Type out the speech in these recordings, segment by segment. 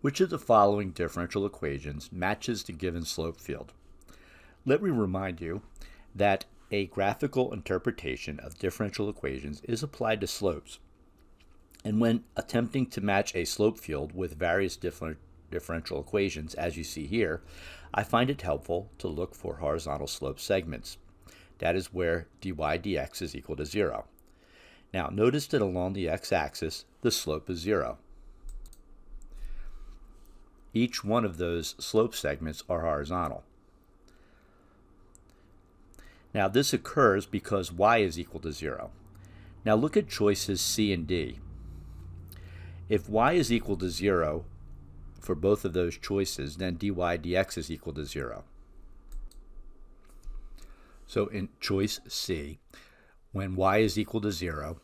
Which of the following differential equations matches the given slope field? Let me remind you that a graphical interpretation of differential equations is applied to slopes. And when attempting to match a slope field with various differential equations, as you see here, I find it helpful to look for horizontal slope segments. That is where dy dx is equal to 0. Now notice that along the x-axis, the slope is 0. Each one of those slope segments are horizontal. Now this occurs because y is equal to 0. Now look at choices C and D. If y is equal to 0 for both of those choices, then dy dx is equal to 0. So in choice C, when y is equal to 0,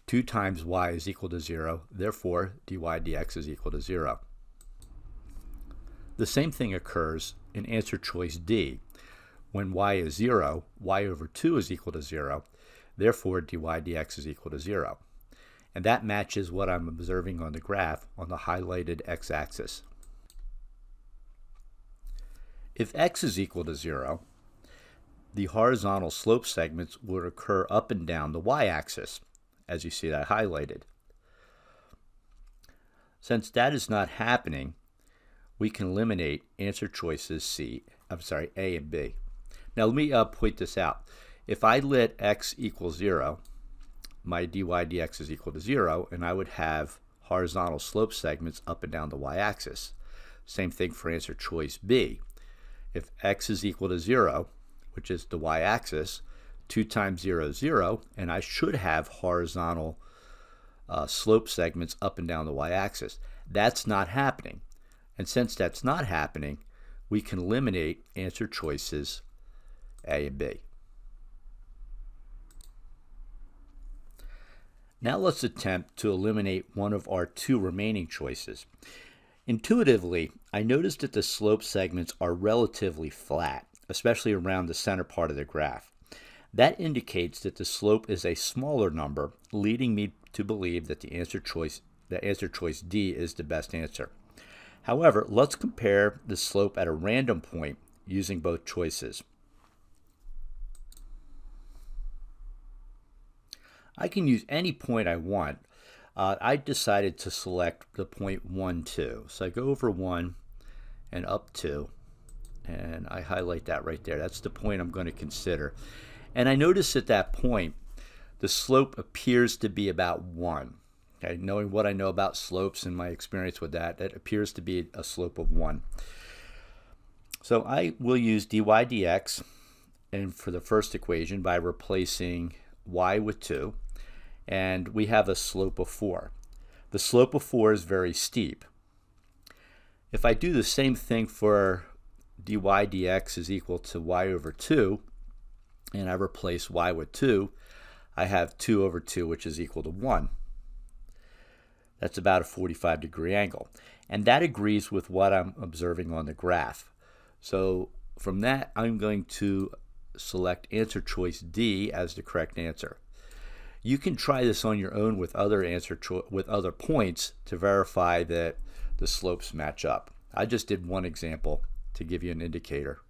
2 times y is equal to 0, therefore dy dx is equal to 0. The same thing occurs in answer choice D. When y is 0, y over 2 is equal to 0, therefore dy dx is equal to 0. And that matches what I'm observing on the graph on the highlighted x-axis. If x is equal to 0, the horizontal slope segments would occur up and down the y-axis, as you see that highlighted. Since that is not happening, we can eliminate answer choices A and B. Now let me point this out. If I let x equal 0, my dy dx is equal to 0, and I would have horizontal slope segments up and down the y-axis. Same thing for answer choice B. If x is equal to 0, which is the y-axis, 2 times 0 is 0, and I should have horizontal slope segments up and down the y-axis. That's not happening. And since that's not happening, we can eliminate answer choices A and B. Now let's attempt to eliminate one of our 2 remaining choices. Intuitively, I noticed that the slope segments are relatively flat, especially around the center part of the graph. That indicates that the slope is a smaller number, leading me to believe that the answer choice D is the best answer. However, let's compare the slope at a random point using both choices. I can use any point I want. I decided to select the point 1, 2. So I go over 1 and up 2, and I highlight that right there. That's the point I'm going to consider. And I notice at that point, the slope appears to be about 1. Okay, knowing what I know about slopes and my experience with that, it appears to be a slope of 1. So I will use dy dx and for the first equation by replacing y with 2, and we have a slope of 4. The slope of 4 is very steep. If I do the same thing for dy dx is equal to y over 2, and I replace y with 2, I have 2 over 2, which is equal to 1. That's about a 45-degree angle. And that agrees with what I'm observing on the graph. So from that, I'm going to select answer choice D as the correct answer. You can try this on your own with other other points to verify that the slopes match up. I just did one example to give you an indicator.